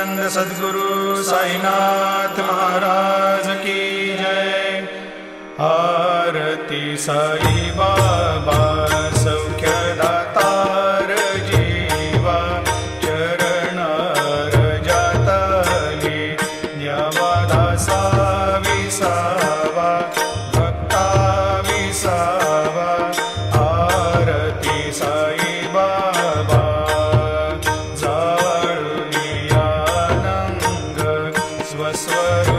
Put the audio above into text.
सच्चिदानंद सद्गुरु साईनाथ महाराज की जय। आरती साई बाबा सौख्यदातार जीवा, चरणार जातली द्यावा दासा विसावा, भक्ता विसावा। आरती साई बाबा जाळूनिया नंग स्वस्वर